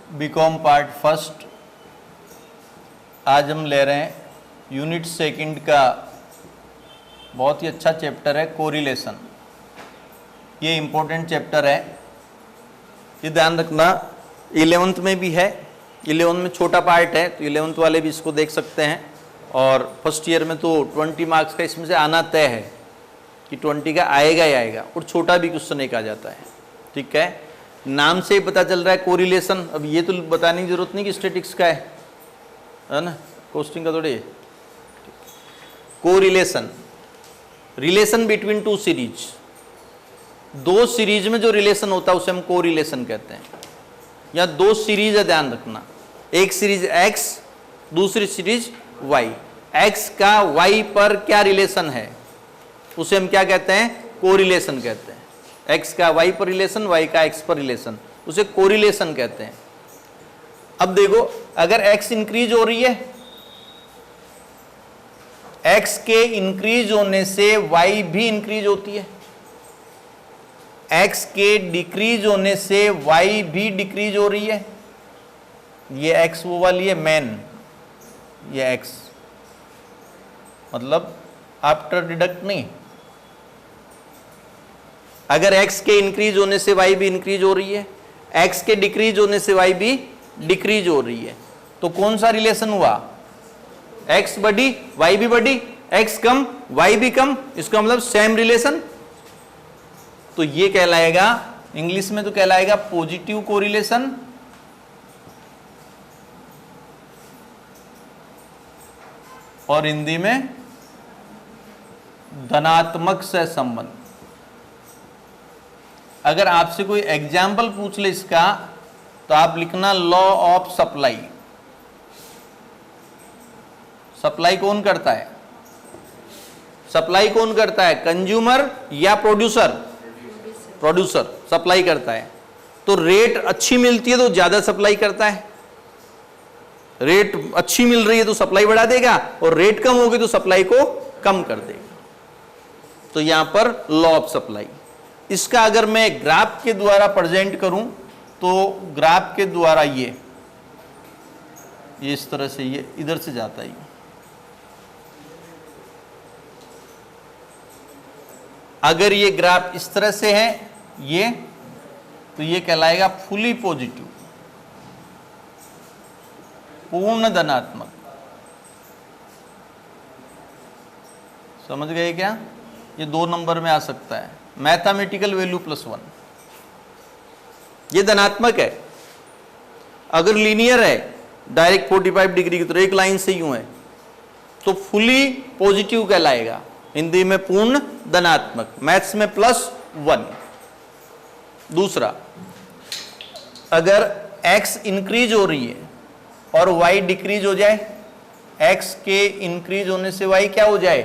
BCom part first. आज हम ले रहे हैं यूनिट सेकंड का बहुत ही अच्छा चैप्टर है कोरिलेशन। ये इम्पोर्टेंट चैप्टर है, ये ध्यान रखना। 11th में भी है, 11th में छोटा पार्ट है तो 11th वाले भी इसको देख सकते हैं। और फर्स्ट ईयर में तो 20 मार्क्स का इसमें से आना तय है कि 20 का आएगा ही आएगा, और छोटा भी क्वेश्चन एक आ जाता है। ठीक है, नाम से ही पता चल रहा है कोरिलेशन। अब ये तो बताने की जरूरत नहीं कि स्टैटिक्स का है ना, कोस्टिंग का थोड़ी। Correlation, relation between two series. दो सीरीज में जो रिलेशन होता है उसे हम कोरिलेशन कहते हैं। या दो सीरीज है, ध्यान रखना, एक सीरीज x, दूसरी सीरीज y। x का y पर क्या रिलेशन है उसे हम क्या कहते हैं, कोरिलेशन कहते हैं। x का y पर रिलेशन, y का x पर रिलेशन, उसे कोरिलेशन कहते हैं। अब देखो, अगर x इंक्रीज हो रही है, x के इंक्रीज होने से y भी इंक्रीज होती है, x के डिक्रीज होने से y भी डिक्रीज हो रही है। ये x वो वाली है मेन, ये x मतलब आफ्टर डिडक्ट नहीं। अगर x के इंक्रीज होने से y भी इंक्रीज हो रही है, x के डिक्रीज होने से y भी डिक्रीज हो रही है, तो कौन सा रिलेशन हुआ, x बढ़ी y भी बढ़ी, x कम y भी कम, इसका मतलब सेम रिलेशन। तो ये कहलाएगा, इंग्लिश में तो कहलाएगा पॉजिटिव कोरिलेशन, और हिंदी में धनात्मक सहसंबंध। अगर आपसे कोई एग्जाम्पल पूछ ले इसका, तो आप लिखना लॉ ऑफ सप्लाई। सप्लाई कौन करता है, सप्लाई कौन करता है, कंज्यूमर या प्रोड्यूसर? प्रोड्यूसर सप्लाई करता है। तो रेट अच्छी मिलती है तो ज्यादा सप्लाई करता है, रेट अच्छी मिल रही है तो सप्लाई बढ़ा देगा, और रेट कम होगी तो सप्लाई को कम कर देगा। तो यहां पर लॉ ऑफ सप्लाई। इसका अगर मैं ग्राफ के द्वारा प्रेजेंट करूं तो ग्राफ के द्वारा ये इस तरह से, ये इधर से जाता है। अगर ये ग्राफ इस तरह से है ये, तो ये कहलाएगा फुली पॉजिटिव, पूर्ण धनात्मक। समझ गए क्या? ये 2 नंबर में आ सकता है, मैथमेटिकल वैल्यू +1। ये धनात्मक है। अगर लीनियर है, डायरेक्ट 45 डिग्री की तरह एक लाइन से यूं है, तो फुली पॉजिटिव कहलाएगा, हिंदी में पूर्ण धनात्मक, मैथ्स में +1। दूसरा, अगर x इंक्रीज हो रही है और y डिक्रीज हो जाए, x के इंक्रीज होने से y क्या हो जाए,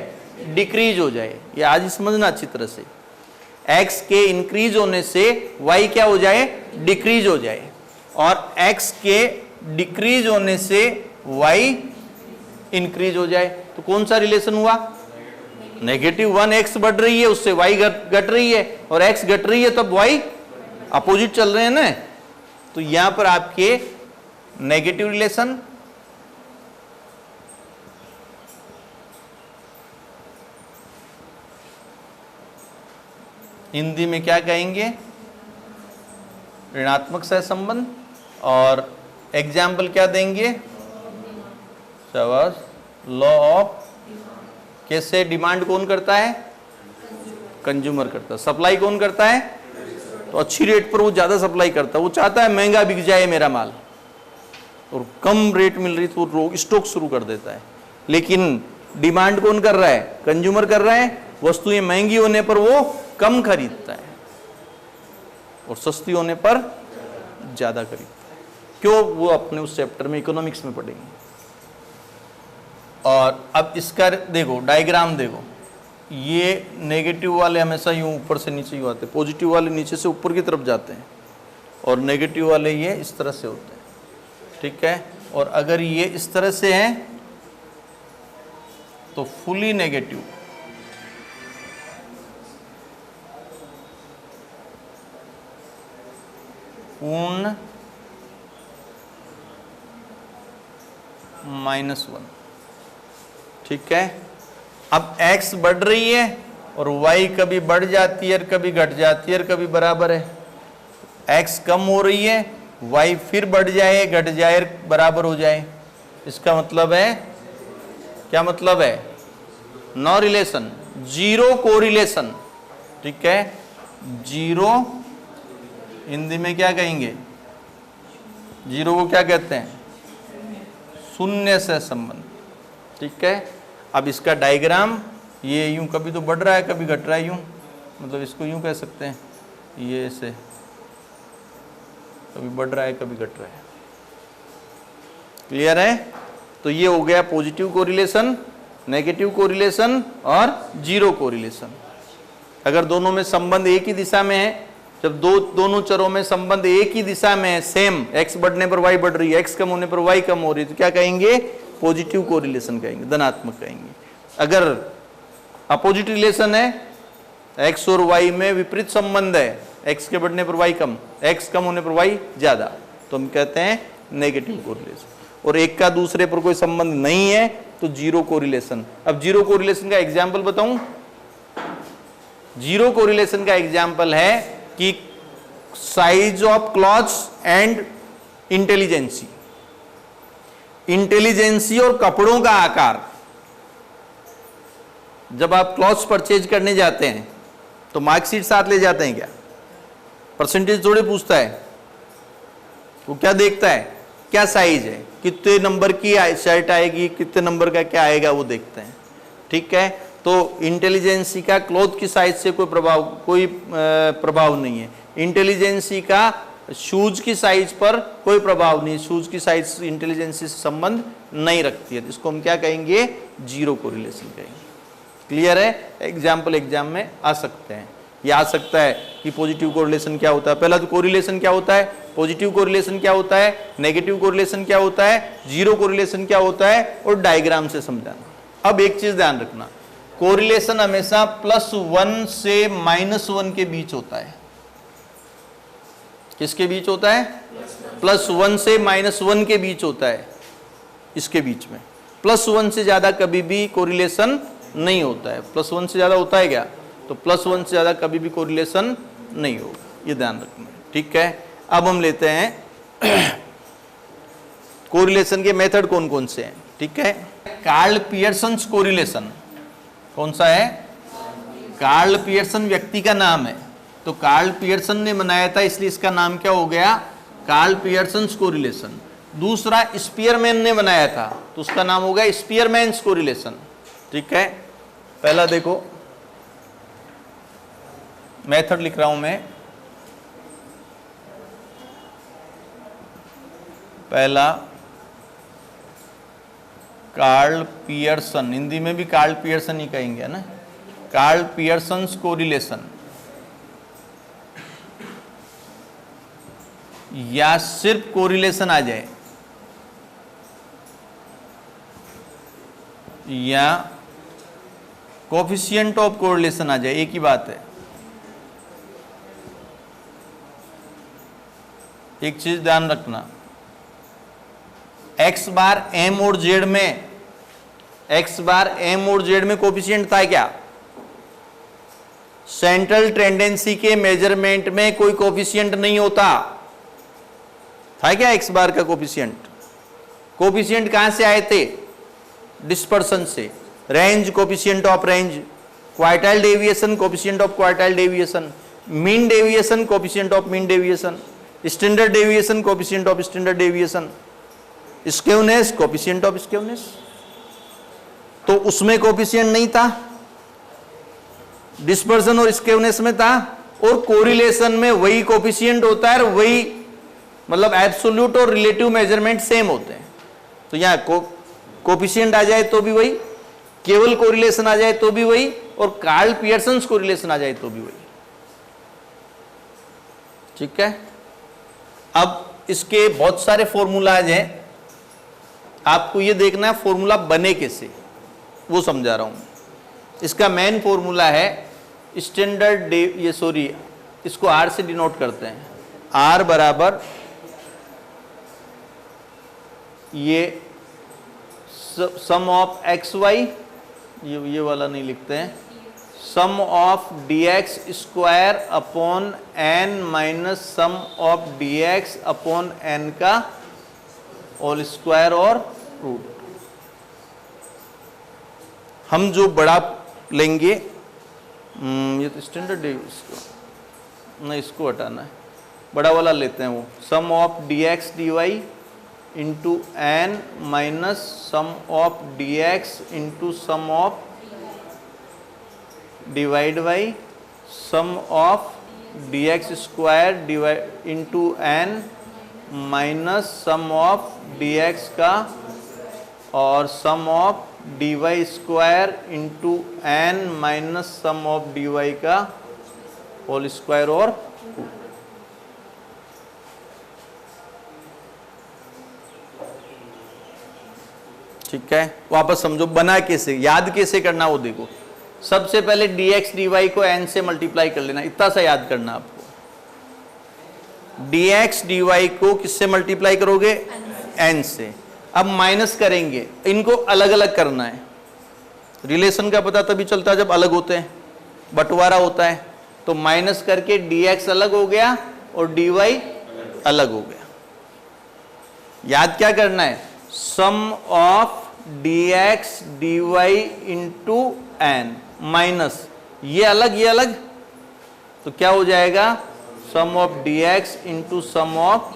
डिक्रीज हो जाए। ये आज समझना अच्छी तरह से, x के इंक्रीज होने से y क्या हो जाए, डिक्रीज हो जाए, और x के डिक्रीज होने से y इंक्रीज हो जाए, तो कौन सा रिलेशन हुआ, -1। x बढ़ रही है उससे y घट रही है, और x घट रही है तब y अपोजिट चल रहे हैं ना। तो यहां पर आपके नेगेटिव रिलेशन, हिंदी में क्या कहेंगे, ऋणात्मक सहसंबंध। और एग्जाम्पल क्या देंगे, शाबाश, लॉ ऑफ। कैसे, डिमांड कौन करता है, कंज्यूमर करता है। सप्लाई कौन करता है, तो अच्छी रेट पर वो ज्यादा सप्लाई करता है, वो चाहता है महंगा बिक जाए मेरा माल, और कम रेट मिल रही तो वो स्टॉक शुरू कर देता है। लेकिन डिमांड कौन कर रहा है, कंज्यूमर कर रहा है। वस्तुएं महंगी होने पर वो कम खरीदता है, और सस्ती होने पर ज्यादा खरीदता है। क्यों, वो अपने उस चैप्टर में इकोनॉमिक्स में पढ़ेंगे। और अब इसका देखो डायग्राम, देखो ये नेगेटिव वाले हमेशा यूं ऊपर से नीचे यूं आते हैं, पॉजिटिव वाले नीचे से ऊपर की तरफ जाते हैं, और नेगेटिव वाले ये इस तरह से होते हैं। ठीक है, और अगर ये इस तरह से हैं तो फुली नेगेटिव, पूर्ण -1। ठीक है, अब x बढ़ रही है और y कभी बढ़ जाती है और कभी घट जाती है और कभी बराबर है। x कम हो रही है, y फिर बढ़ जाए, घट जाए, बराबर हो जाए। इसका मतलब है, क्या मतलब है? No relation, zero correlation. ठीक है, जीरो हिंदी में क्या कहेंगे? जीरो को क्या कहते हैं? शून्य से संबंध। ठीक है, अब इसका डायग्राम ये यूं कभी तो बढ़ रहा है कभी घट रहा है, यूं मतलब इसको यूं कह सकते हैं, ये ऐसे कभी बढ़ रहा है कभी घट रहा है। क्लियर है? तो ये हो गया पॉजिटिव कोरिलेशन, नेगेटिव कोरिलेशन और जीरो कोरिलेशन। अगर दोनों में संबंध एक ही दिशा में है, जब दोनों चरों में संबंध एक ही दिशा में है, सेम, x बढ़ने पर y बढ़ रही है, x कम होने पर y कम हो रही है, तो क्या कहेंगे? पॉजिटिव कोरिलेशन कहेंगे, धनात्मक कहेंगे। अगर अपोजिट रिलेशन है, x और y में विपरीत संबंध है, x के बढ़ने पर y कम, x कम होने पर y ज्यादा, तो हम कहते हैं नेगेटिव कोरिलेशन। और एक का दूसरे पर कोई संबंध नहीं है तो जीरो कोरिलेशन। अब जीरो कोरिलेशन का एग्जाम्पल बताऊं? जीरो कोरिलेशन का एग्जाम्पल है कि size of clothes and intelligency, intelligency और कपड़ों का आकार। जब आप क्लॉथ्स परचेज करने जाते हैं तो मार्कशीट साथ ले जाते हैं क्या? परसेंटेज थोड़े पूछता है, वो क्या देखता है? क्या साइज है, कितने नंबर की शर्ट आएगी, कितने नंबर का क्या आएगा, वो देखते हैं। ठीक है, तो इंटेलिजेंसी का क्लॉथ की साइज से कोई प्रभाव नहीं है। इंटेलिजेंसी का शूज की साइज पर कोई प्रभाव नहीं है, शूज की साइज इंटेलिजेंसी से संबंध नहीं रखती है। इसको हम क्या कहेंगे? जीरो कोरिलेशन कहेंगे। क्लियर है? एग्जाम्पल एग्जाम में आ सकते हैं। ये आ सकता है कि पॉजिटिव कोरिलेशन क्या होता है। पहला तो कोरिलेशन क्या होता है, पॉजिटिव कोरिलेशन क्या होता है, नेगेटिव कोरिलेशन क्या होता है, जीरो कोरिलेशन क्या होता है, और डायग्राम से समझाना। अब एक चीज ध्यान रखना, कोरिलेशन हमेशा +1 से -1 के बीच होता है। किसके बीच होता है? +1 से -1 के बीच होता है। इसके बीच में +1 से ज्यादा कभी भी कोरिलेशन नहीं होता है। +1 से ज्यादा होता है क्या? तो +1 से ज्यादा कभी भी कोरिलेशन नहीं होगा, ये ध्यान रखना है। ठीक है, अब हम लेते हैं कोरिलेशन के मेथड कौन कौन से हैं। ठीक है, कार्ल पियर्सन्स कोरिलेशन। कौन सा है? कार्ल पियर्सन व्यक्ति का नाम है, तो कार्ल पियर्सन ने बनाया था, इसलिए इसका नाम क्या हो गया? Karl Pearson's correlation. दूसरा स्पीयरमैन ने बनाया था, तो उसका नाम हो गया स्पीयरमैन्स कोरिलेशन। ठीक है, पहला देखो, मेथड लिख रहा हूं मैं। पहला कार्ल पियर्सन, हिंदी में भी कार्ल पियर्सन ही कहेंगे ना, कार्ल पियर्सन्स कोरिलेशन, या सिर्फ कोरिलेशन आ जाए, या कोफिशिएंट ऑफ कोरिलेशन आ जाए, एक ही बात है। एक चीज ध्यान रखना, x बार m और z में, x बार m और z में कोफिशिएंट था क्या? सेंट्रल टेंडेंसी के मेजरमेंट में कोई कोफिशिएंट नहीं होता था क्या x बार का कोफिशिएंट? कोफिशिएंट कहां से आए थे? डिस्पर्सन से। Range, coefficient of range, quartile deviation, coefficient of quartile deviation, mean deviation, coefficient of mean deviation, standard deviation, coefficient of standard deviation, skewness, coefficient of skewness. तो उसमें कोफिशिएंट नहीं था, डिस्पर्सन और स्केवनेस में था, और कोरिलेशन में वही कोफिशिएंट होता है, और वही मतलब एब्सोल्यूट और रिलेटिव मेजरमेंट सेम होते हैं। तो यहां कोफिशिएंट आ जाए तो भी वही, केवल कोरिलेशन आ जाए तो भी वही, और कार्ल पियर्सन्स कोरिलेशन आ जाए तो भी वही। ठीक है, अब इसके बहुत सारे फॉर्मूलाज हैं, आपको ये देखना है फॉर्मूला बने कैसे, वो समझा रहा हूं। इसका मेन फॉर्मूला है स्टैंडर्ड इसको आर से डिनोट करते हैं। आर बराबर ये सम ऑफ एक्स वाई, ये वाला नहीं लिखते हैं, sum of D X square upon N minus sum of D X upon N का होल स्क्वायर और रूट। हम जो बड़ा लेंगे, ये तो स्टैंडर्ड है, इसको नहीं, इसको हटाना है, बड़ा वाला लेते हैं वो, sum of D X D Y into N minus sum of D X into sum of divide by sum of D X square divide into N minus sum of D X का और sum of D Y square into N minus sum of D Y का whole square और ठीक है। वापस समझो, बना कैसे, याद कैसे करना वो देखो। सबसे पहले dx dy को n से मल्टीप्लाई कर लेना, इतना सा याद करना आपको। dx dy को किससे मल्टीप्लाई करोगे? n से। अब माइनस करेंगे, इनको अलग अलग करना है। रिलेशन का पता तभी चलता है जब अलग होते हैं, बंटवारा होता है। तो माइनस करके dx अलग हो गया और dy अलग हो गया। याद क्या करना है? Sum of dx dy into N minus ये अलग, तो क्या हो जाएगा? Sum of dx into sum of,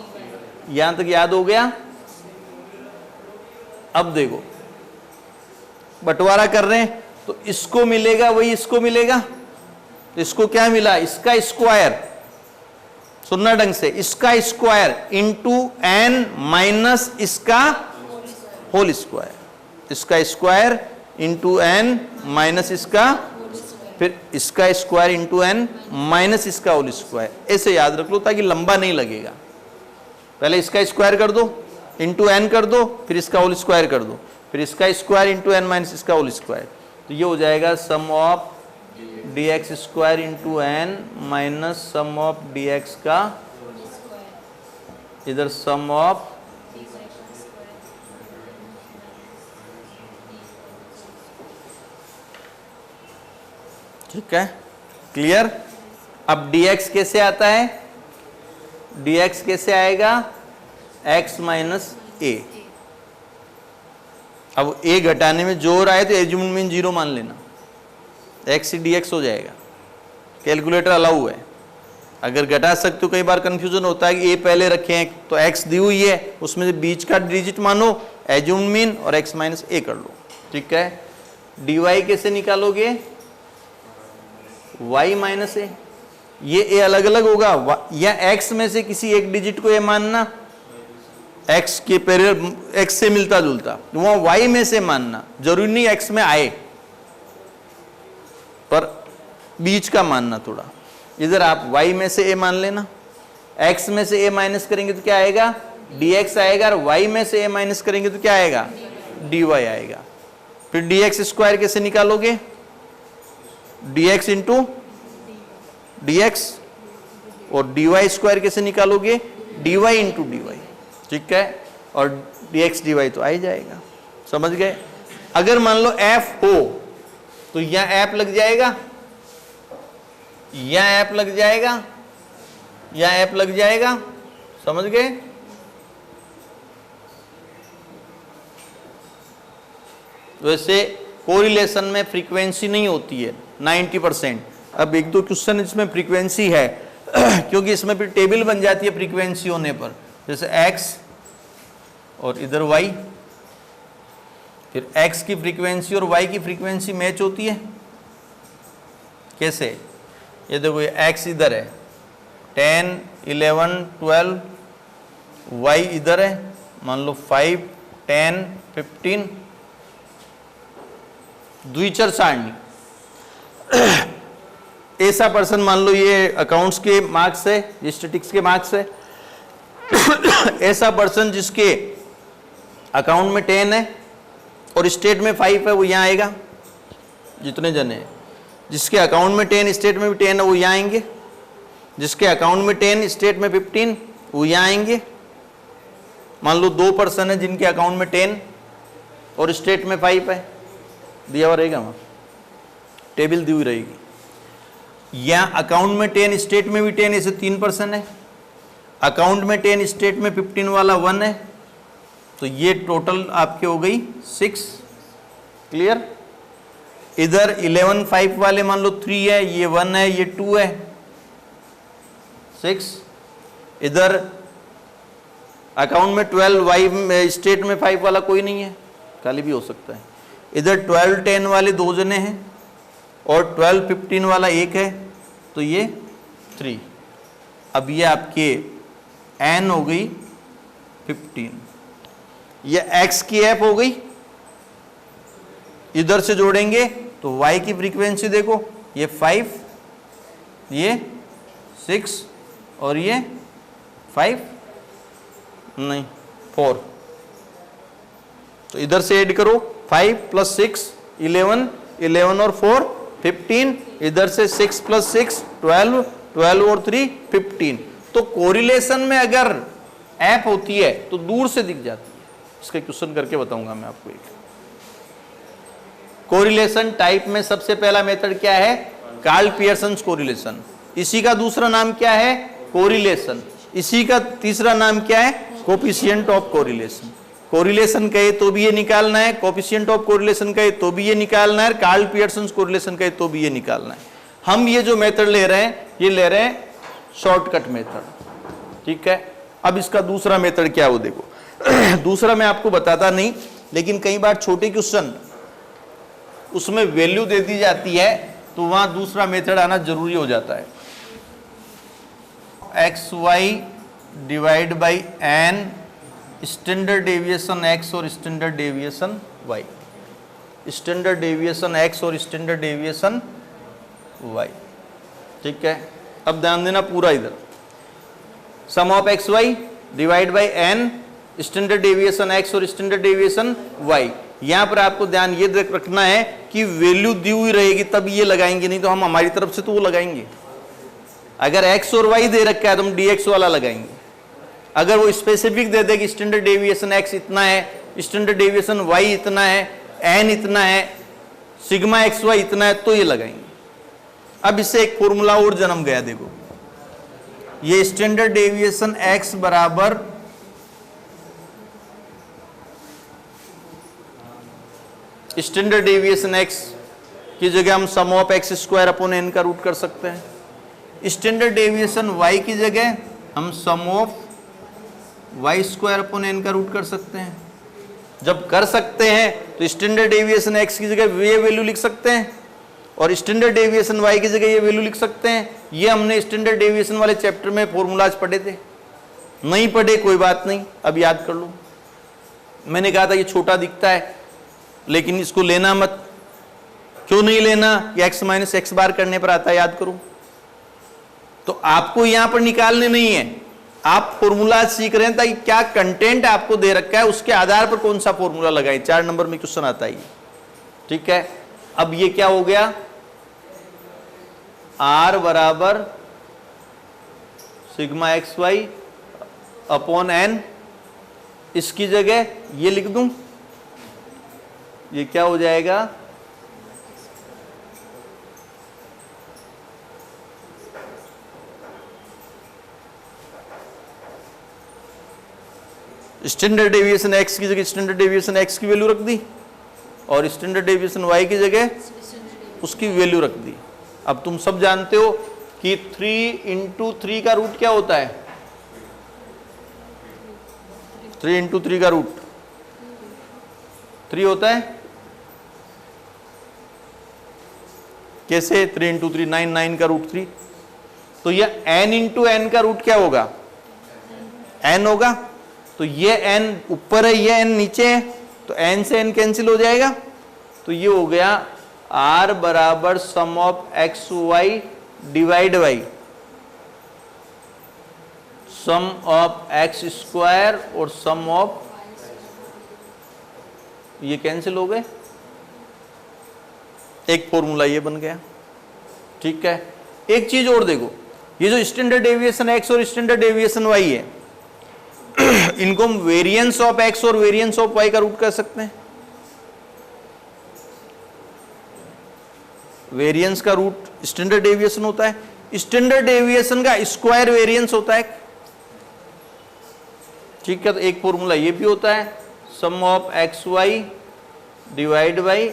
यहां तक याद हो गया। अब देखो बंटवारा कर रहे हैं तो इसको मिलेगा वही इसको मिलेगा, तो इसको क्या मिला? इसका स्क्वायर, सुनना ढंग से, इसका स्क्वायर इंटू एन माइनस इसका होल स्क्वायर, इसका स्क्वायर इंटू एन माइनस इसका, फिर इसका स्क्वायर इंटू एन माइनस इसका होल स्क्वायर। ऐसे याद रख लो ताकि लंबा नहीं लगेगा। पहले इसका स्क्वायर कर दो, इंटू एन कर दो, फिर इसका होल स्क्वायर कर दो, फिर इसका स्क्वायर इंटू एन माइनस इसका होल स्क्वायर। तो ये हो जाएगा sum of D X square into N minus sum of D X का, इधर सम ऑफ ठीक है, क्लियर। अब dx कैसे आता है? dx कैसे आएगा? x माइनस ए। अब a घटाने में जो हो रहा है तो एज्यूम मीन जीरो मान लेना, x से dx हो जाएगा। कैलकुलेटर अलाउ है, अगर घटा सकते हो। कई बार कंफ्यूजन होता है कि a पहले रखे हैं तो x दी हुई है, उसमें से बीच का डिजिट मानो, एज्यूम मीन और x माइनस ए कर लो। ठीक है, dy कैसे निकालोगे? y माइनस ए, ये a अलग अलग होगा, या x में से किसी एक डिजिट को a मानना, x के पैरेलल, x से मिलता जुलता, वहां y में से मानना, जरूरी नहीं x में आए, पर बीच का मानना थोड़ा। इधर आप y में से a मान लेना, x में से a माइनस करेंगे तो क्या आएगा? dx आएगा, और y में से a माइनस करेंगे तो क्या आएगा? dy आएगा। फिर dx स्क्वायर कैसे निकालोगे? dx इंटू dx, और dy स्क्वायर कैसे निकालोगे? dy into dy। ठीक है, और dx dy तो आ ही जाएगा। समझ गए? अगर मान लो f हो तो यहां f लग जाएगा, यहां f लग जाएगा, यहां f लग जाएगा। समझ गए? वैसे कोरिलेशन में फ्रीक्वेंसी नहीं होती है 90%। अब एक दो क्वेश्चन इसमें फ्रीक्वेंसी है क्योंकि इसमें फिर टेबल बन जाती है फ्रीक्वेंसी होने पर, जैसे x और इधर y, फिर x की फ्रीक्वेंसी और y की फ्रीक्वेंसी मैच होती है। कैसे? ये देखो, ये x इधर है 10, 11, 12, y इधर है मान लो 5, 10, 15, द्विचर सारणी। ऐसा पर्सन मान लो ये अकाउंट्स के मार्क्स है, ये स्टैटिस्टिक्स के मार्क्स है। ऐसा पर्सन जिसके अकाउंट में 10 है और स्टेट में 5 है, वो यहाँ आएगा। जितने जने हैं जिसके अकाउंट में 10, स्टेट में भी 10 है, वो यहाँ आएंगे। जिसके अकाउंट में 10, स्टेट में 15, वो यहाँ आएंगे। मान लो 2 पर्सन है जिनके अकाउंट में 10 और स्टेट में 5 है, दिया हुआ रहेगा, वहां टेबल दी हुई रहेगी। या अकाउंट में 10 स्टेट में भी 10, ऐसे 3% है। अकाउंट में 10 स्टेट में 15 वाला 1 है, तो ये टोटल आपके हो गई 6। क्लियर। इधर 11 5 वाले मान लो 3 है, ये 1 है, ये 2 है, 6। इधर अकाउंट में 12 वाई में स्टेट में 5 वाला कोई नहीं है, खाली भी हो सकता है। इधर 12 10 वाले 2 जने हैं और 12 15 वाला 1 है, तो ये 3। अब ये आपके n हो गई 15, ये x की ऐप हो गई। इधर से जोड़ेंगे तो y की फ्रीक्वेंसी देखो, ये 5, ये 6 और ये 5 नहीं 4। तो इधर से ऐड करो, 5 + 6 11, 11 और 4 15, इधर से 6 + 6 12, 12 और 3 15। तो कोरिलेशन में अगर ऐप होती है तो दूर से दिख जाती है। इसका क्वेश्चन करके बताऊंगा मैं आपको एक। कोरिलेशन टाइप में सबसे पहला मेथड क्या है? Karl Pearson correlation. इसी का दूसरा नाम क्या है? कोरिलेशन। इसी का तीसरा नाम क्या है? Coefficient of correlation. कोरिलेशन कहे तो भी ये निकालना है, कोफिशिएंट ऑफ कोरिलेशन कहे तो भी ये निकालना है, कार्ल पियर्सन कोरिलेशन कहे तो भी ये निकालना है। हम ये जो मेथड ले रहे हैं, ये ले रहे हैं शॉर्टकट मेथड। ठीक है। अब इसका दूसरा मेथड क्या है वो देखो। दूसरा मैं आपको बताता नहीं, लेकिन कई बार छोटे क्वेश्चन उसमें वैल्यू दे दी जाती है तो वहां दूसरा मेथड आना जरूरी हो जाता है। xy divide by n, standard deviation x और standard deviation y। Standard deviation x और स्टैंडर्ड डेविएशन y। ठीक है। अब ध्यान देना पूरा इधर, sum of X Y divide by n, standard deviation x और स्टैंडर्ड डेविएशन y। यहां पर आपको ध्यान ये रखना है कि वैल्यू दी हुई रहेगी तब ये लगाएंगे, नहीं तो हम हमारी तरफ से तो वो लगाएंगे। अगर x और y दे रखा है तो हम dx वाला लगाएंगे। अगर वो स्पेसिफिक दे दे कि स्टैंडर्ड डेविएशन x इतना है, स्टैंडर्ड डेविएशन y इतना है, n इतना है, सिग्मा xy इतना है, तो ये लगाएंगे। अब इससे एक फॉर्मूला और जन्म गया, देखो ये स्टैंडर्ड डेविएशन x बराबर स्टैंडर्ड डेविएशन x की जगह हम sum of x square upon n का रूट कर सकते हैं। स्टैंडर्ड डेविएशन y की जगह हम sum of y square upon n का रूट कर सकते हैं। जब कर सकते हैं तो स्टैंडर्ड डेविएशन x की जगह ये वैल्यू लिख सकते हैं और स्टैंडर्ड डेविएशन y की जगह ये वैल्यू लिख सकते हैं। ये हमने स्टैंडर्ड डेविएशन वाले चैप्टर में फॉर्मूलाज पढ़े थे। नहीं पढ़े कोई बात नहीं, अब याद कर लो। मैंने कहा था ये छोटा दिखता है लेकिन इसको लेना मत। क्यों नहीं लेना? ये x माइनस एक्स बार करने पर आता है, याद करो। तो आपको यहां पर निकालने नहीं है, आप फॉर्मूला सीख रहे हैं ताकि क्या कंटेंट आपको दे रखा है उसके आधार पर कौन सा फॉर्मूला लगाएं। 4 नंबर में क्वेश्चन आता है। ठीक है। अब ये क्या हो गया? r बराबर sigma X Y upon n। इसकी जगह ये लिख दूं, ये क्या हो जाएगा? स्टैंडर्ड डेविएशन x की जगह स्टैंडर्ड डेविएशन x की वैल्यू रख दी और स्टैंडर्ड डेविएशन y की जगह उसकी वैल्यू रख दी। अब तुम सब जानते हो कि 3 इंटू 3 का रूट क्या होता है? 3 इंटू 3 का रूट 3 होता है। कैसे? 3 इंटू 3 9, 9 का रूट 3। तो यह n इंटू n का रूट क्या होगा? n होगा। तो ये n ऊपर है, ये n नीचे है, तो n से n कैंसिल हो जाएगा। तो ये हो गया r बराबर sum of X Y divide by sum of X square और सम ऑफ, ये कैंसिल हो गए, एक फॉर्मूला ये बन गया। ठीक है। एक चीज और देखो, ये जो स्टैंडर्ड डेविएशन x और स्टैंडर्ड डेविएशन y है, इनको हम वेरिएंस ऑफ x और वेरिएंस ऑफ y का रूट कर सकते हैं। वेरिएंस का रूट स्टैंडर्ड डेविएशन होता है, स्टैंडर्ड डेविएशन का स्क्वायर वेरिएंस होता है। ठीक है, तो एक फॉर्मूला ये भी होता है, sum of X Y divide by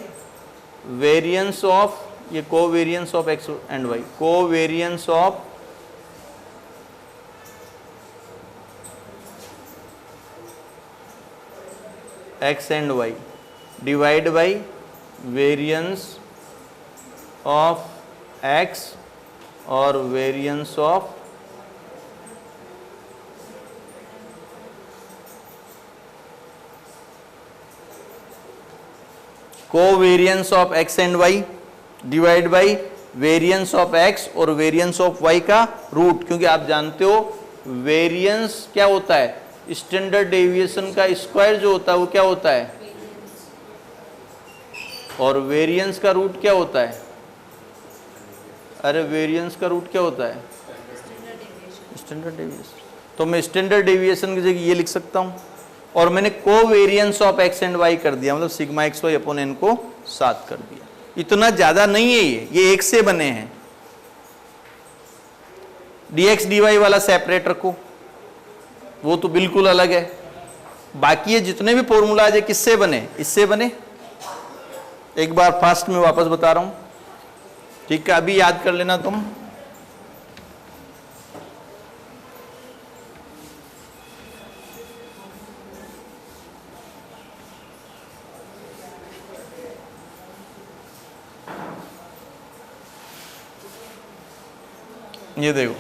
variance of, ये covariance of X and Y, covariance of X and Y divide by variance of X और variance of covariance of X and Y divide by variance of X और variance of Y का root. क्योंकि आप जानते हो variance क्या होता है, स्टैंडर्ड डेविएशन का स्क्वायर जो होता है वो क्या होता है, और वेरिएंस का रूट क्या होता है, अरे वेरिएंस का रूट क्या होता है, स्टैंडर्ड डेविएशन। तो मैं स्टैंडर्ड डेविएशन की जगह ये लिख सकता हूं, और मैंने covariance of X and Y कर दिया, मतलब sigma X Y upon N को 7 कर दिया। इतना ज्यादा नहीं है ये एक से बने हैं। dx dy वाला सेपरेट रखो, वो तो बिल्कुल अलग है। बाकी ये जितने भी फॉर्मूलाज है किससे बने, इससे बने। एक बार फास्ट में वापस बता रहा हूं, ठीक है, अभी याद कर लेना तुम। ये देखो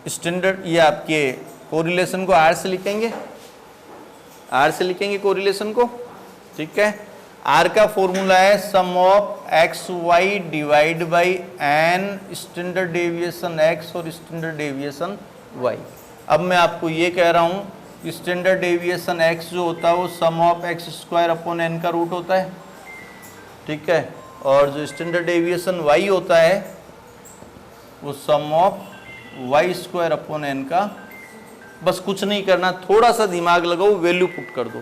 स्टैंडर्ड, ये आपके कोरिलेशन को आर से लिखेंगे, आर से लिखेंगे कोरिलेशन को, ठीक है। आर का फॉर्मूला है sum of X Y divide by N standard deviation X और स्टैंडर्ड डेविएशन वाई। अब मैं आपको ये कह रहा हूँ स्टैंडर्ड डेविएशन एक्स जो होता है वो sum of X square upon N का रूट होता है, ठीक है, और जो स्टैंडर्ड डेविएशन वाई होता है वो sum of Y square upon N का। बस कुछ नहीं करना, थोड़ा सा दिमाग लगाओ, वैल्यू पुट कर दो।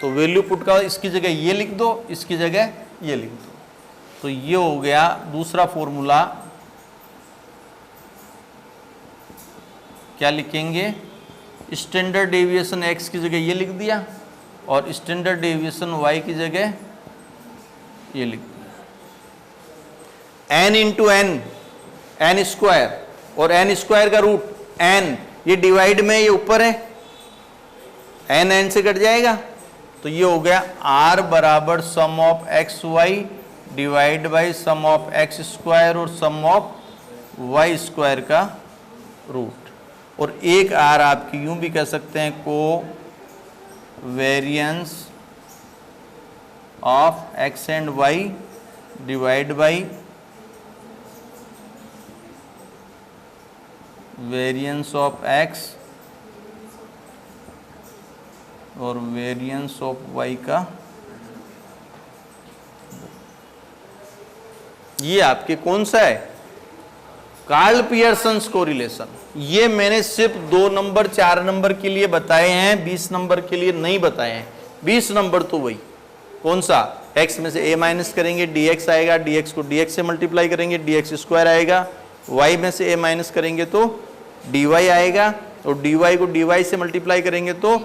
तो वैल्यू पुट का इसकी जगह ये लिख दो, इसकी जगह ये लिख दो, तो ये हो गया दूसरा फॉर्मूला। क्या लिखेंगे, स्टैंडर्ड डेविएशन एक्स की जगह ये लिख दिया और स्टैंडर्ड डेविएशन वाई की जगह ये लिख दिया। N into N, N square, और एन स्क्वायर का रूट एन, ये डिवाइड में ये ऊपर है, एन एन से कट जाएगा, तो ये हो गया आर बराबर sum of X Y divide by sum of X square और सम ऑफ वाई स्क्वायर का रूट। और एक आर आपकी यूं भी कह सकते हैं, covariance of X and Y divide by variance of X और वेरिएंस ऑफ वाई का। ये आपके कौन सा है, कार्ल पियर्सन्स कोरिलेशन। ये मैंने सिर्फ 2 नंबर 4 नंबर के लिए बताए हैं, 20 नंबर के लिए नहीं बताए हैं। 20 नंबर तो वही कौन सा, x में से a माइनस करेंगे dx आएगा, dx को dx से मल्टीप्लाई करेंगे dx स्क्वायर आएगा, y में से a माइनस करेंगे तो dy आएगा, और dy को dy से मल्टीप्लाई करेंगे तो,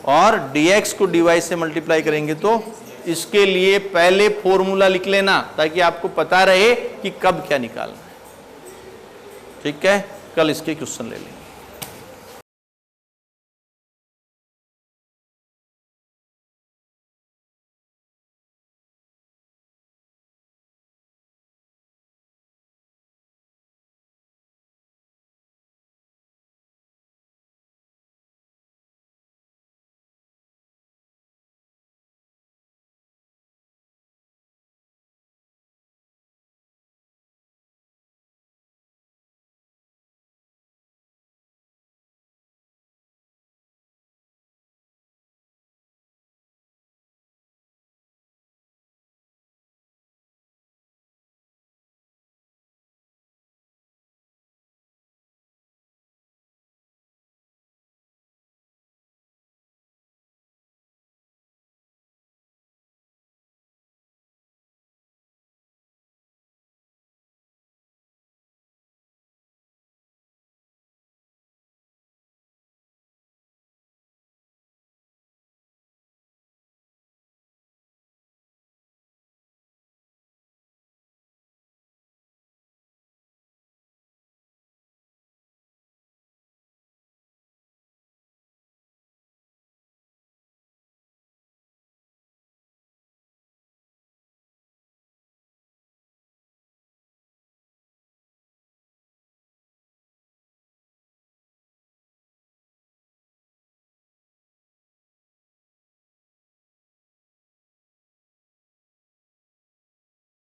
और dx को dy से मल्टीप्लाई करेंगे तो। इसके लिए पहले फॉर्मूला लिख लेना ताकि आपको पता रहे कि कब क्या निकालना है, ठीक है। कल इसके क्वेश्चन ले लेंगे।